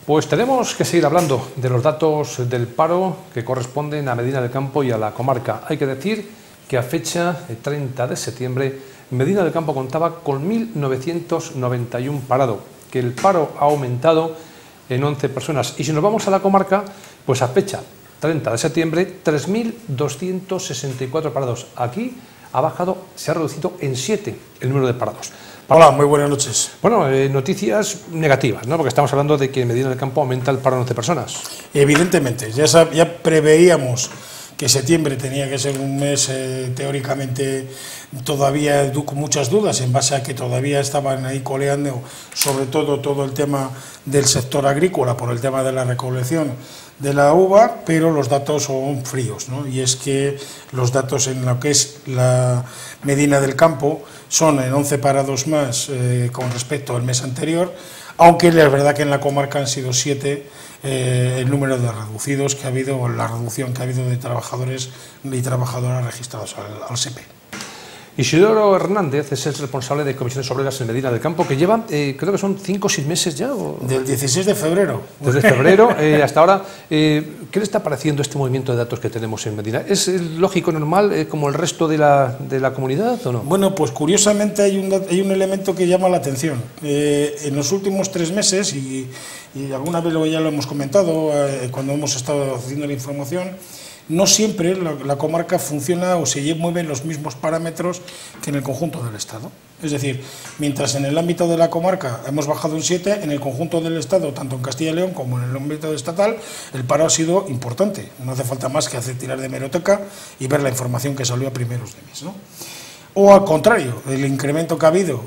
Pues tenemos que seguir hablando de los datos del paro que corresponden a Medina del Campo y a la comarca. Hay que decir que a fecha de 30 de septiembre, Medina del Campo contaba con 1.991 parados, que el paro ha aumentado en 11 personas. Y si nos vamos a la comarca, pues a fecha 30 de septiembre, 3.264 parados. Aquí ha bajado, se ha reducido en 7 el número de parados. Hola, muy buenas noches. Bueno, noticias negativas, ¿no? Porque estamos hablando de que en Medina del Campo aumenta el paro en 11 personas. Evidentemente, ya preveíamos que septiembre tenía que ser un mes teóricamente todavía con muchas dudas, en base a que todavía estaban ahí coleando sobre todo el tema del sector agrícola por el tema de la recolección de la uva, pero los datos son fríos, ¿no? Y es que los datos en lo que es la Medina del Campo son en 11 parados más con respecto al mes anterior, aunque es verdad que en la comarca han sido 7 el número de reducidos que ha habido, o la reducción que ha habido de trabajadores y trabajadoras registrados al SEPE. Isidoro Hernández es el responsable de Comisiones Obreras en Medina del Campo, que lleva, creo que son 5 o 6 meses ya. Del 16 de febrero. Desde febrero hasta ahora. ¿Qué le está pareciendo este movimiento de datos que tenemos en Medina? ¿Es lógico, normal, como el resto de la comunidad o no? Bueno, pues curiosamente hay un elemento que llama la atención. En los últimos 3 meses, y alguna vez ya lo hemos comentado cuando hemos estado haciendo la información, no siempre la comarca funciona o se mueven los mismos parámetros que en el conjunto del Estado. Es decir, mientras en el ámbito de la comarca hemos bajado un 7, en el conjunto del Estado, tanto en Castilla y León como en el ámbito estatal, el paro ha sido importante. No hace falta más que tirar de hemeroteca y ver la información que salió a primeros de mes, ¿no? O al contrario, el incremento que ha habido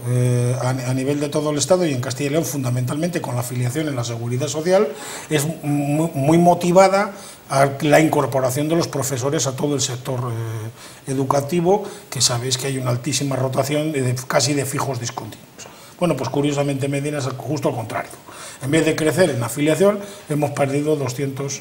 a nivel de todo el Estado y en Castilla y León, fundamentalmente con la afiliación en la Seguridad Social, es muy motivada a la incorporación de los profesores a todo el sector educativo, que sabéis que hay una altísima rotación casi de fijos discontinuos. Bueno, pues curiosamente Medina es justo al contrario. En vez de crecer en afiliación, hemos perdido 200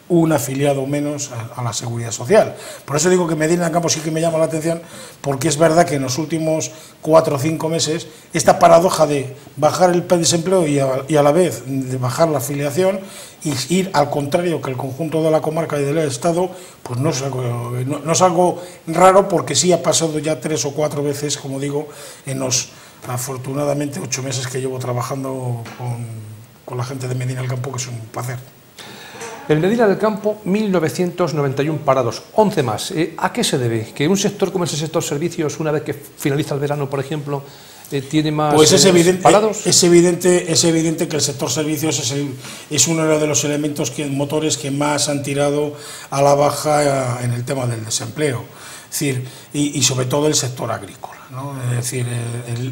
un afiliado menos a la Seguridad Social. Por eso digo que Medina del Campo sí que me llama la atención, porque es verdad que en los últimos 4 o 5 meses esta paradoja de bajar el desempleo y a la vez de bajar la afiliación y ir al contrario que el conjunto de la comarca y del Estado, pues no es algo raro, porque sí ha pasado ya 3 o 4 veces, como digo, en los afortunadamente 8 meses que llevo trabajando con la gente de Medina del Campo, que es un placer. En Medina del Campo, 1.991 parados, 11 más. ¿A qué se debe? ¿Que un sector como es el sector servicios, una vez que finaliza el verano, por ejemplo, tiene más pues es evidente, parados? Es evidente que el sector servicios es uno de los elementos, motores que más han tirado a la baja en el tema del desempleo. Es decir, y sobre todo el sector agrícola, ¿no? Es decir,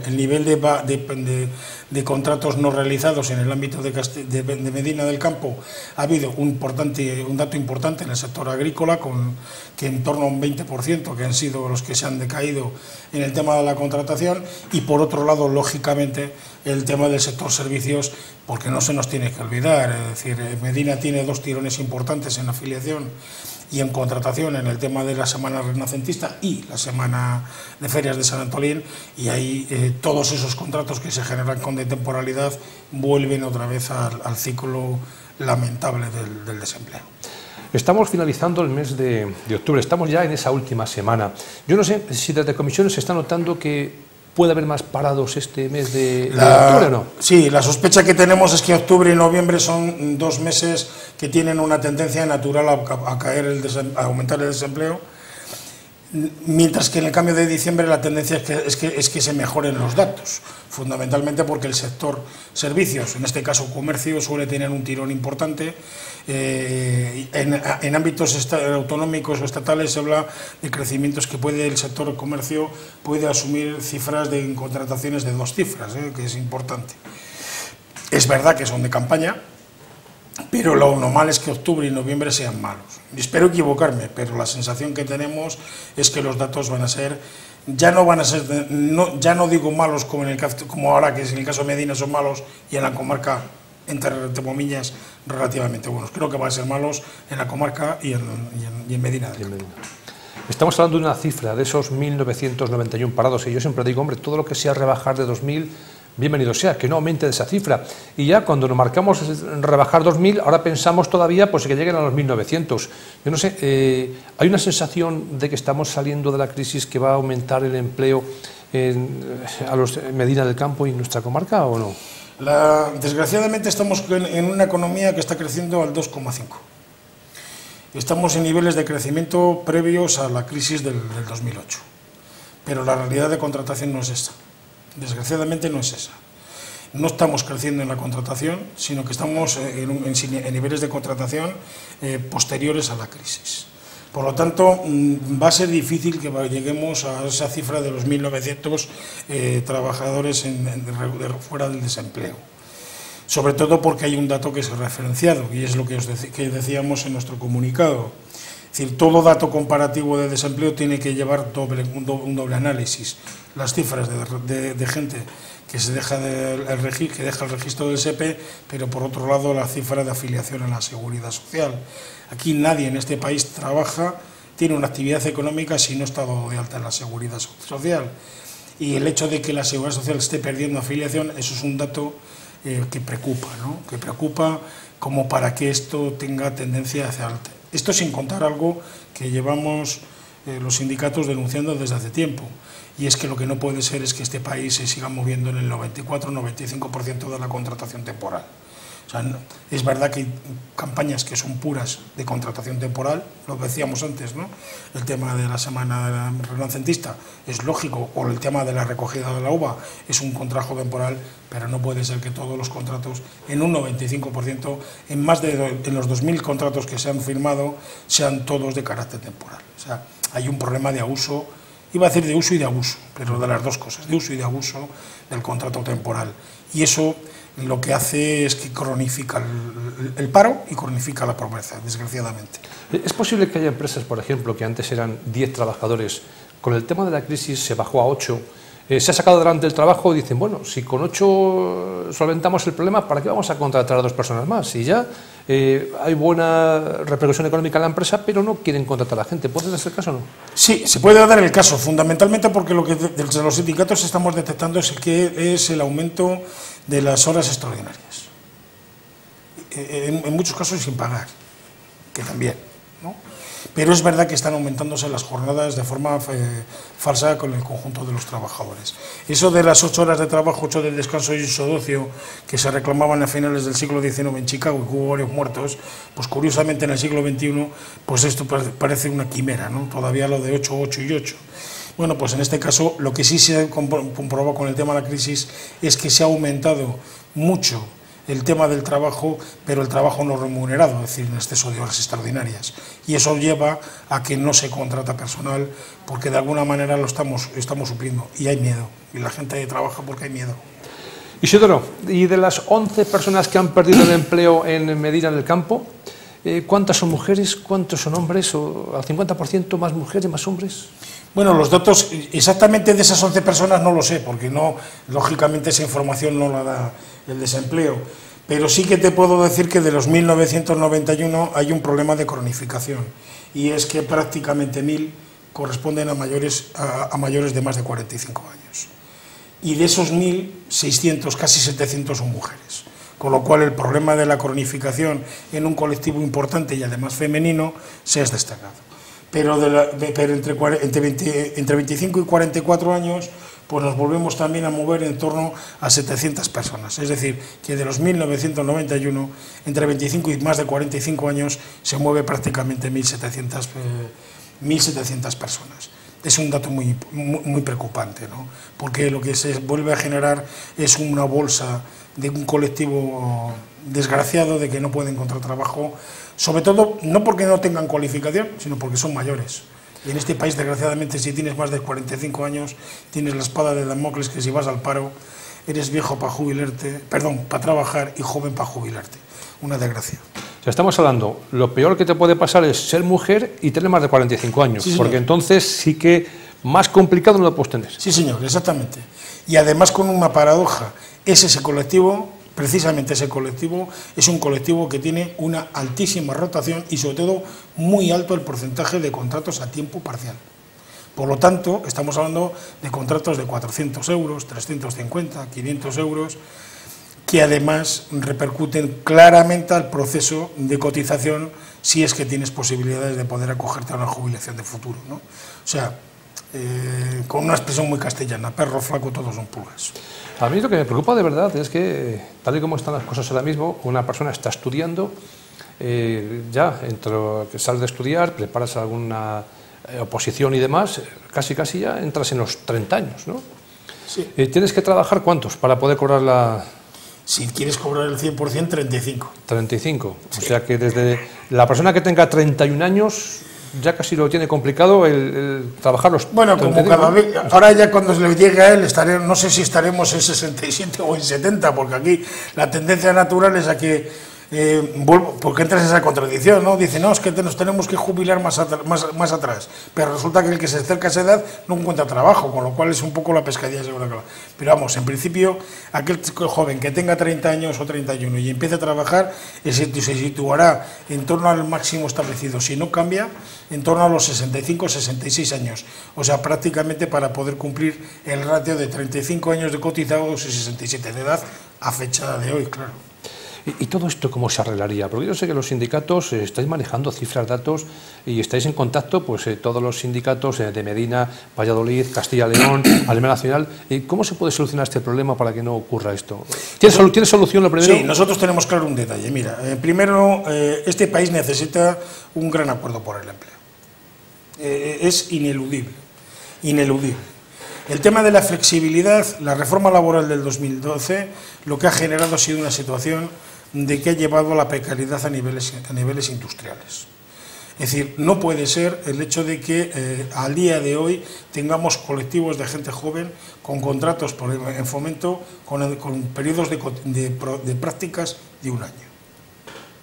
el nivel de contratos no realizados en el ámbito de Medina del Campo, ha habido un dato importante en el sector agrícola, que en torno a un 20% que han sido los que se han decaído en el tema de la contratación, y por otro lado, lógicamente, el tema del sector servicios, porque no se nos tiene que olvidar. Es decir, Medina tiene 2 tirones importantes en afiliación y en contratación, en el tema de la Semana Renacentista y la Semana de Ferias de San Antolín, y ahí todos esos contratos que se generan con temporalidad vuelven otra vez al ciclo lamentable del desempleo. Estamos finalizando el mes de octubre, estamos ya en esa última semana. Yo no sé si desde comisiones se está notando que puede haber más parados este mes de octubre o no. Sí, la sospecha que tenemos es que octubre y noviembre son 2 meses que tienen una tendencia natural a aumentar el desempleo, mientras que en el cambio de diciembre la tendencia es que se mejoren los datos, fundamentalmente porque el sector servicios, en este caso comercio, suele tener un tirón importante. En ámbitos autonómicos o estatales se habla de crecimientos que el sector comercio puede asumir cifras de contrataciones de 2 cifras, que es importante. Es verdad que son de campaña, pero lo normal es que octubre y noviembre sean malos. Y espero equivocarme, pero la sensación que tenemos es que los datos van a ser, ya no digo malos como ahora, que en el caso de Medina son malos, y en la comarca, entre comillas, relativamente buenos. Creo que van a ser malos en la comarca y en Medina del Campo. Estamos hablando de una cifra de esos 1.991 parados, y yo siempre digo, hombre, todo lo que sea rebajar de 2.000, bienvenido sea, que no aumente de esa cifra. Y ya cuando nos marcamos rebajar 2.000, ahora pensamos todavía pues que lleguen a los 1.900. Yo no sé, ¿hay una sensación de que estamos saliendo de la crisis, que va a aumentar el empleo en Medina del Campo y en nuestra comarca o no? Desgraciadamente estamos en una economía que está creciendo al 2,5. Estamos en niveles de crecimiento previos a la crisis del 2008. Pero la realidad de contratación no es esa. Desgraciadamente no es esa. No estamos creciendo en la contratación, sino que estamos en niveles de contratación posteriores a la crisis. Por lo tanto, va a ser difícil que lleguemos a esa cifra de los 1.900 trabajadores fuera del desempleo. Sobre todo porque hay un dato que es referenciado, y es lo que decíamos en nuestro comunicado. Es decir, todo dato comparativo de desempleo tiene que llevar un doble análisis. Las cifras de gente que deja el registro del SEPE, pero por otro lado la cifra de afiliación a la Seguridad Social. Aquí nadie en este país trabaja, tiene una actividad económica si no está dado de alta en la Seguridad Social. Y el hecho de que la Seguridad Social esté perdiendo afiliación, eso es un dato que preocupa, ¿no? Que preocupa como para que esto tenga tendencia hacia alta. Esto sin contar algo que llevamos los sindicatos denunciando desde hace tiempo, y es que lo que no puede ser es que este país se siga moviendo en el 94-95% de la contratación temporal. O sea, es verdad que hay campañas que son puras de contratación temporal, lo decíamos antes, ¿no? El tema de la semana renacentista es lógico, o el tema de la recogida de la uva es un contrato temporal, pero no puede ser que todos los contratos, en un 95%, en los 2.000 contratos que se han firmado, sean todos de carácter temporal. O sea, hay un problema de abuso, iba a decir de uso y de abuso, pero de las dos cosas, de uso y de abuso del contrato temporal. Y eso lo que hace es que cronifica el paro y cronifica la pobreza, desgraciadamente. ¿Es posible que haya empresas, por ejemplo, que antes eran 10 trabajadores, con el tema de la crisis se bajó a 8, se ha sacado adelante el trabajo y dicen, bueno, si con 8 solventamos el problema, ¿para qué vamos a contratar a 2 personas más? Y ya hay buena repercusión económica en la empresa, pero no quieren contratar a la gente. ¿Puede ser el caso o no? Sí, se puede dar el caso, fundamentalmente porque lo que desde los sindicatos estamos detectando es el aumento de las horas extraordinarias. En muchos casos sin pagar, que también, ¿no? Pero es verdad que están aumentándose las jornadas de forma falsa con el conjunto de los trabajadores. Eso de las 8 horas de trabajo, 8 de descanso y 8 de ocio, que se reclamaban a finales del siglo XIX en Chicago y que hubo varios muertos, pues curiosamente en el siglo XXI, pues esto parece una quimera, ¿no? Todavía lo de 8, 8 y 8. Bueno, pues en este caso lo que sí se ha comprobado con el tema de la crisis es que se ha aumentado mucho el tema del trabajo, pero el trabajo no remunerado, es decir, en exceso de horas extraordinarias. Y eso lleva a que no se contrata personal, porque de alguna manera lo estamos supliendo. Y hay miedo, y la gente trabaja porque hay miedo. Isidoro, y de las 11 personas que han perdido el empleo en Medina del Campo, ¿cuántas son mujeres, cuántos son hombres? ¿O al 50% más mujeres, más hombres? Bueno, los datos exactamente de esas 11 personas no lo sé, porque no, lógicamente esa información no la da el desempleo, pero sí que te puedo decir que de los 1.991 hay un problema de cronificación, y es que prácticamente 1.000 corresponden a mayores de más de 45 años. Y de esos 1.600, casi 700 son mujeres. Con lo cual el problema de la cronificación en un colectivo importante y además femenino se ha destacado. Pero entre 25 y 44 años pues nos volvemos también a mover en torno a 700 personas. Es decir, que de los 1.991, entre 25 y más de 45 años se mueve prácticamente 1.700 personas. Es un dato muy preocupante, ¿no? Porque lo que se vuelve a generar es una bolsa de un colectivo desgraciado de que no puede encontrar trabajo, sobre todo no porque no tengan cualificación, sino porque son mayores. Y en este país, desgraciadamente, si tienes más de 45 años, tienes la espada de Damocles, que si vas al paro, eres viejo para jubilarte, perdón, para trabajar, y joven para jubilarte. Una desgracia. O sea, estamos hablando, lo peor que te puede pasar es ser mujer y tener más de 45 años, sí, porque entonces sí que más complicado no lo puedes tener. Sí, señor, exactamente. Y además con una paradoja, ese colectivo, precisamente ese colectivo, es un colectivo que tiene una altísima rotación y sobre todo muy alto el porcentaje de contratos a tiempo parcial. Por lo tanto, estamos hablando de contratos de 400 euros, 350, 500 euros, que además repercuten claramente al proceso de cotización si es que tienes posibilidades de poder acogerte a una jubilación de futuro, ¿no? O sea, con una expresión muy castellana, perro flaco todos son pulgas. A mí lo que me preocupa de verdad es que, tal y como están las cosas ahora mismo, una persona está estudiando, ya entre lo que sales de estudiar, preparas alguna oposición y demás, casi ya entras en los 30 años, ¿no? Sí. ¿Tienes que trabajar cuántos para poder cobrar la...? Si quieres cobrar el 100%, 35. 35. Sí. O sea que desde la persona que tenga 31 años ya casi lo tiene complicado el trabajar los... Bueno, como cada vez, ahora ya cuando se le llegue a él, no sé si estaremos en 67 o en 70, porque aquí la tendencia natural es a que, porque entras en esa contradicción, ¿no? Dice, no, es que nos tenemos que jubilar más atrás, pero resulta que el que se acerca a esa edad no encuentra trabajo, con lo cual es un poco la pescadilla segura. Pero vamos, en principio, aquel joven que tenga 30 años o 31 y empiece a trabajar, se situará en torno al máximo establecido, si no cambia, en torno a los 65 o 66 años, o sea, prácticamente para poder cumplir el ratio de 35 años de cotizados y 67 de edad a fecha de hoy, claro. ¿Y todo esto cómo se arreglaría? Porque yo sé que los sindicatos estáis manejando cifras, datos y estáis en contacto, pues todos los sindicatos de Medina, Valladolid, Castilla-León, Alemania Nacional. ¿Cómo se puede solucionar este problema para que no ocurra esto? ¿Tiene solución lo primero? Sí, nosotros tenemos claro un detalle. Mira, primero, este país necesita un gran acuerdo por el empleo. Es ineludible. El tema de la flexibilidad, la reforma laboral del 2012, lo que ha generado ha sido una situación de que ha llevado a la precariedad a niveles industriales. Es decir, no puede ser el hecho de que al día de hoy tengamos colectivos de gente joven con contratos en fomento con periodos de prácticas de un año.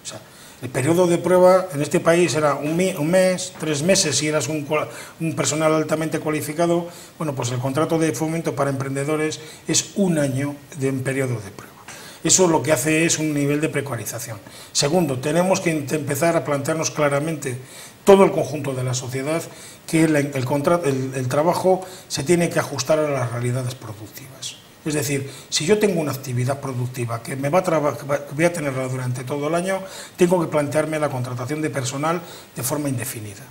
O sea, el periodo de prueba en este país era un mes, 3 meses si eras un personal altamente cualificado. Bueno, pues el contrato de fomento para emprendedores es un año de periodo de prueba. Eso lo que hace es un nivel de precarización. Segundo, tenemos que empezar a plantearnos claramente todo el conjunto de la sociedad que el trabajo se tiene que ajustar a las realidades productivas. Es decir, si yo tengo una actividad productiva que voy a tenerla durante todo el año, tengo que plantearme la contratación de personal de forma indefinida.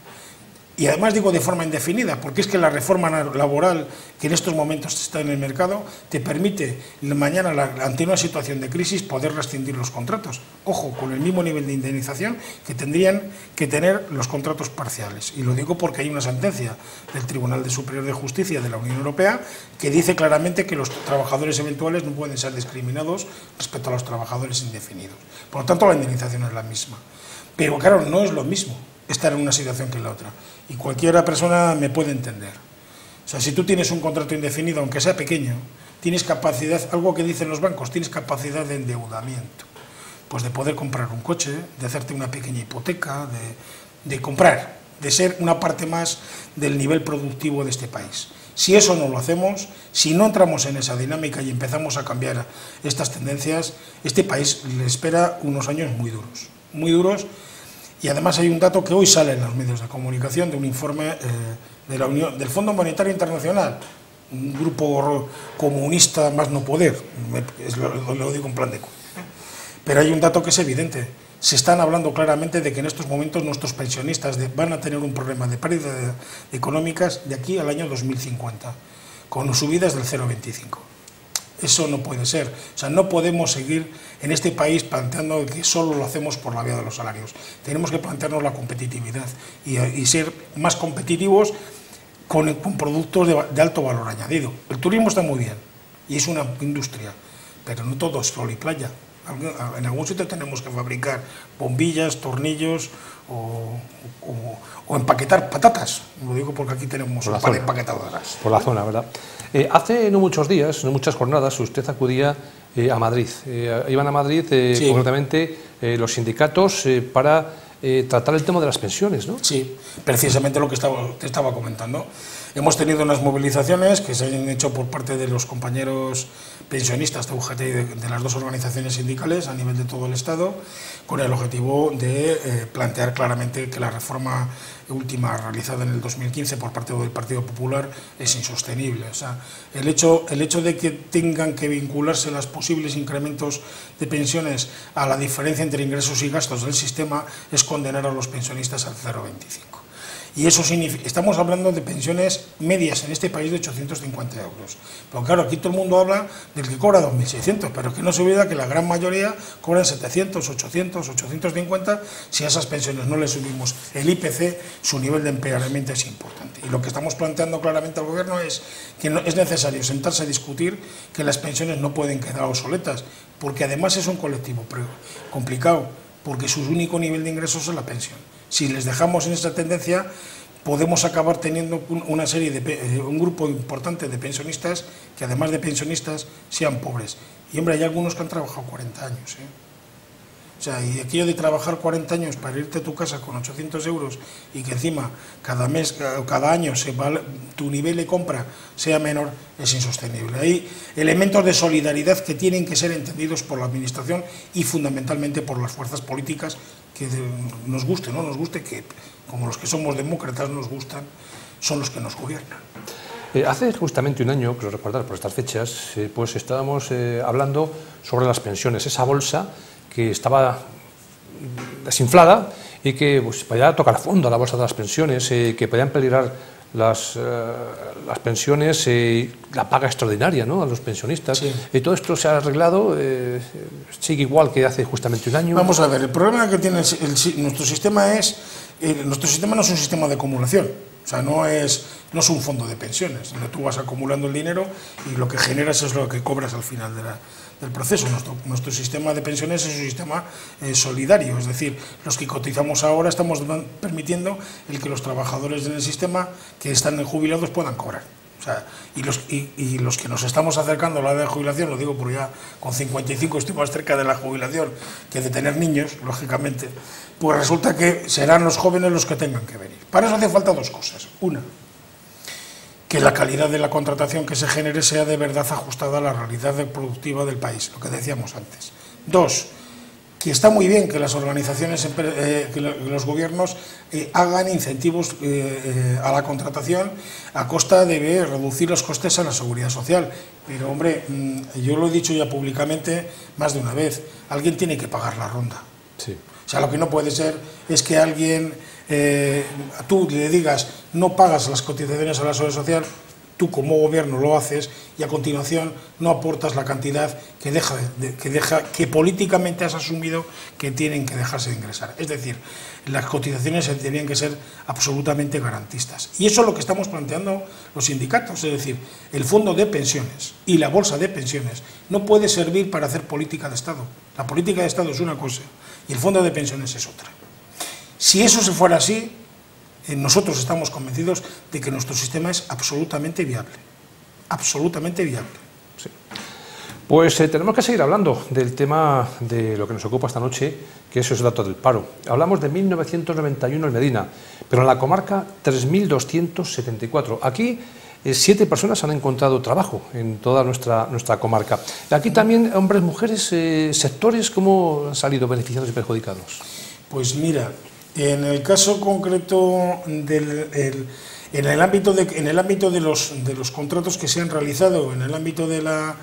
Y además digo de forma indefinida, porque es que la reforma laboral que en estos momentos está en el mercado te permite mañana, ante una situación de crisis, poder rescindir los contratos. Ojo, con el mismo nivel de indemnización que tendrían que tener los contratos parciales. Y lo digo porque hay una sentencia del Tribunal Superior de Justicia de la Unión Europea que dice claramente que los trabajadores eventuales no pueden ser discriminados respecto a los trabajadores indefinidos. Por lo tanto, la indemnización es la misma. Pero claro, no es lo mismo estar en una situación que en la otra. Y cualquiera persona me puede entender. O sea, si tú tienes un contrato indefinido, aunque sea pequeño, tienes capacidad, algo que dicen los bancos, tienes capacidad de endeudamiento. Pues de poder comprar un coche, de hacerte una pequeña hipoteca, de comprar, de ser una parte más del nivel productivo de este país. Si eso no lo hacemos, si no entramos en esa dinámica y empezamos a cambiar estas tendencias, este país le espera unos años muy duros. Y además hay un dato que hoy sale en los medios de comunicación de un informe del Fondo Monetario Internacional, un grupo comunista más no poder, lo digo en plan de... Pero hay un dato que es evidente. Se están hablando claramente de que en estos momentos nuestros pensionistas van a tener un problema de pérdidas económicas de aquí al año 2050, con subidas del 0,25. Eso no puede ser. O sea, no podemos seguir en este país planteando que solo lo hacemos por la vía de los salarios. Tenemos que plantearnos la competitividad y ser más competitivos con productos de alto valor añadido. El turismo está muy bien y es una industria, pero no todo es sol y playa. En algún sitio tenemos que fabricar bombillas, tornillos o empaquetar patatas. Lo digo porque aquí tenemos un par de empaquetadoras. Por la zona, ¿verdad? Hace no muchos días, no muchas jornadas, usted acudía a Madrid. Iban a Madrid, sí, concretamente, los sindicatos para tratar el tema de las pensiones, ¿no? Sí, precisamente lo que te estaba comentando. Hemos tenido unas movilizaciones que se han hecho por parte de los compañeros pensionistas de UGT y de las dos organizaciones sindicales a nivel de todo el Estado, con el objetivo de plantear claramente que la reforma última realizada en el 2015 por parte del Partido Popular es insostenible. O sea, el hecho de que tengan que vincularse los posibles incrementos de pensiones a la diferencia entre ingresos y gastos del sistema es condenar a los pensionistas al 0,25. Y eso significa, estamos hablando de pensiones medias en este país de 850 euros. Pero claro, aquí todo el mundo habla del que cobra 2.600, pero que no se olvida que la gran mayoría cobran 700, 800, 850. Si a esas pensiones no le subimos el IPC, su nivel de empeoramiento es importante. Y lo que estamos planteando claramente al Gobierno es que es necesario sentarse a discutir que las pensiones no pueden quedar obsoletas, porque además es un colectivo complicado, porque su único nivel de ingresos es la pensión. Si les dejamos en esa tendencia, podemos acabar teniendo un grupo importante de pensionistas que, además de pensionistas, sean pobres. Y, hombre, hay algunos que han trabajado 40 años, ¿eh? O sea, y aquello de trabajar 40 años para irte a tu casa con 800 euros y que encima cada mes o cada año tu nivel de compra sea menor, es insostenible. Hay elementos de solidaridad que tienen que ser entendidos por la Administración y fundamentalmente por las fuerzas políticas que nos guste, no nos guste, que como los que somos demócratas nos gustan, son los que nos gobiernan. Hace justamente un año, creo recordar por estas fechas, pues estábamos hablando sobre las pensiones, esa bolsa que estaba desinflada y que pues, podía tocar a fondo a la bolsa de las pensiones, que podían peligrar las pensiones, la paga extraordinaria, ¿no?, a los pensionistas. Sí. Y todo esto se ha arreglado, sigue igual que hace justamente un año. Vamos a ver, el problema que tiene nuestro sistema es, nuestro sistema no es un sistema de acumulación. O sea, no es un fondo de pensiones, donde tú vas acumulando el dinero y lo que generas es lo que cobras al final del proceso. Nuestro sistema de pensiones es un sistema solidario, es decir, los que cotizamos ahora estamos permitiendo el que los trabajadores en el sistema que están jubilados puedan cobrar. O sea, y los que nos estamos acercando a la edad de jubilación, lo digo porque ya con 55 estoy más cerca de la jubilación que de tener niños, lógicamente, pues resulta que serán los jóvenes los que tengan que venir. Para eso hace falta dos cosas. Una, que la calidad de la contratación que se genere sea de verdad ajustada a la realidad productiva del país, lo que decíamos antes. Dos, que está muy bien que las organizaciones, que los gobiernos hagan incentivos a la contratación a costa de reducir los costes a la seguridad social. Pero, hombre, yo lo he dicho ya públicamente más de una vez, alguien tiene que pagar la ronda. Sí. O sea, lo que no puede ser es que alguien, tú le digas, no pagas las cotizaciones a la seguridad social, tú como gobierno lo haces y a continuación no aportas la cantidad que políticamente has asumido que tienen que dejarse de ingresar. Es decir, las cotizaciones tendrían que ser absolutamente garantistas. Y eso es lo que estamos planteando los sindicatos, es decir, el fondo de pensiones y la bolsa de pensiones no puede servir para hacer política de Estado. La política de Estado es una cosa y el fondo de pensiones es otra. Si eso se fuera así, nosotros estamos convencidos de que nuestro sistema es absolutamente viable. Absolutamente viable. Sí. Pues tenemos que seguir hablando del tema de lo que nos ocupa esta noche, que es el dato del paro. Hablamos de 1991 en Medina, pero en la comarca 3.274. Aquí 7 personas han encontrado trabajo en toda nuestra comarca. Aquí también, hombres, mujeres, sectores, ¿cómo han salido beneficiados y perjudicados? Pues mira, en el caso concreto en el ámbito de los contratos que se han realizado en el ámbito de la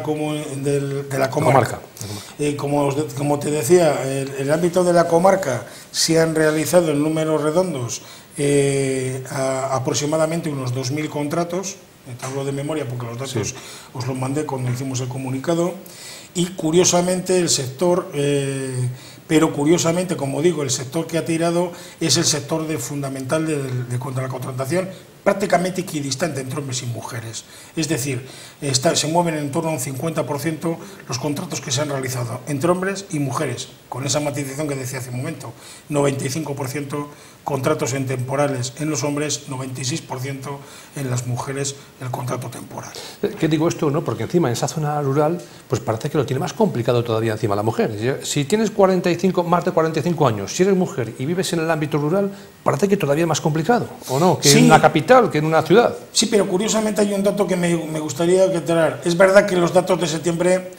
comarca. Como te decía, el ámbito de la comarca se han realizado en números redondos aproximadamente unos 2.000 contratos. Te hablo de memoria porque los datos os los mandé cuando hicimos el comunicado. Y curiosamente el sector, pero curiosamente, como digo, el sector que ha tirado es el sector fundamental contra la contratación, prácticamente equidistante entre hombres y mujeres. Es decir, se mueven en torno a un 50% los contratos que se han realizado entre hombres y mujeres, con esa matización que decía hace un momento, 95% contratos en temporales en los hombres, 96% en las mujeres el contrato temporal. ¿Qué digo esto? No, porque encima en esa zona rural pues parece que lo tiene más complicado todavía encima la mujer. Si tienes más de 45 años, si eres mujer y vives en el ámbito rural, parece que todavía es más complicado, ¿o no? Que sí, en la capital capital que en una ciudad. Sí, pero curiosamente hay un dato que me gustaría aclarar. Es verdad que los datos de septiembre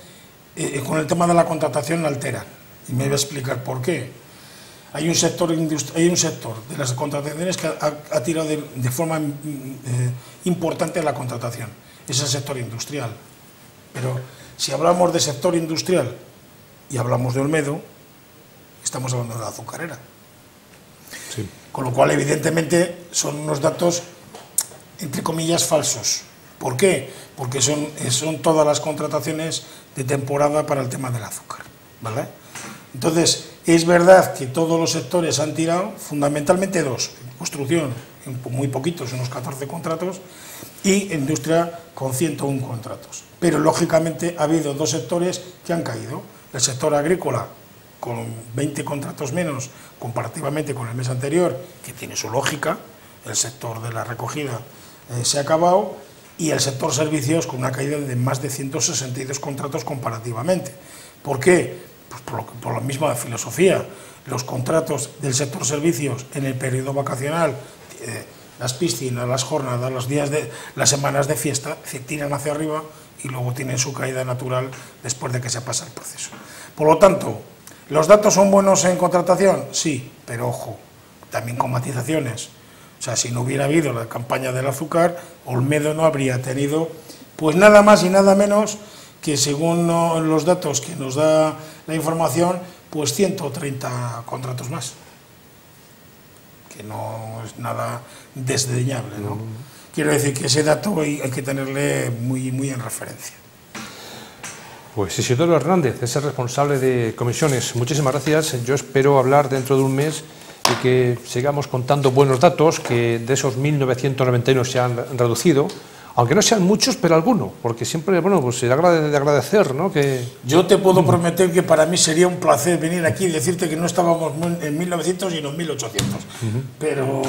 con el tema de la contratación alteran, y me voy a explicar por qué. Hay un sector de las contrataciones que ha tirado de forma importante la contratación, es el sector industrial. Pero si hablamos de sector industrial y hablamos de Olmedo, estamos hablando de la azucarera. Sí. Con lo cual, evidentemente, son unos datos, entre comillas, falsos. ¿Por qué? Porque son todas las contrataciones de temporada para el tema del azúcar, ¿vale? Entonces, es verdad que todos los sectores han tirado, fundamentalmente dos: construcción, muy poquitos, unos 14 contratos, y industria con 101 contratos. Pero, lógicamente, ha habido dos sectores que han caído. El sector agrícola, con 20 contratos menos comparativamente con el mes anterior, que tiene su lógica, el sector de la recogida se ha acabado, y el sector servicios con una caída de más de 162 contratos comparativamente. ¿Por qué? Pues por la misma filosofía. Los contratos del sector servicios en el periodo vacacional, las piscinas, las jornadas, las semanas de fiesta, se tiran hacia arriba y luego tienen su caída natural después de que se pasa el proceso. Por lo tanto, ¿los datos son buenos en contratación? Sí, pero ojo, también con matizaciones. O sea, si no hubiera habido la campaña del azúcar, Olmedo no habría tenido, pues nada más y nada menos que, según los datos que nos da la información, pues 130 contratos más. Que no es nada desdeñable, ¿no? Quiero decir que ese dato hay que tenerle muy en referencia. Pues Isidoro Hernández es el responsable de comisiones. Muchísimas gracias. Yo espero hablar dentro de un mes y que sigamos contando buenos datos, que de esos 1.991 se han reducido, aunque no sean muchos, pero algunos, porque siempre, bueno, pues se de agradecer, ¿no? Que... Yo te puedo prometer que para mí sería un placer venir aquí y decirte que no estábamos en 1900 sino en 1800, pero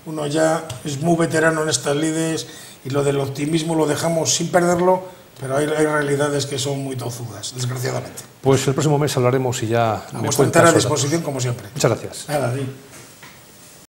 uno ya es muy veterano en estas lides y lo del optimismo lo dejamos sin perderlo, pero hay realidades que son muy tozudas, desgraciadamente. Pues el próximo mes hablaremos y ya... Vamos a estar a disposición como siempre. Muchas gracias. Nada, sí.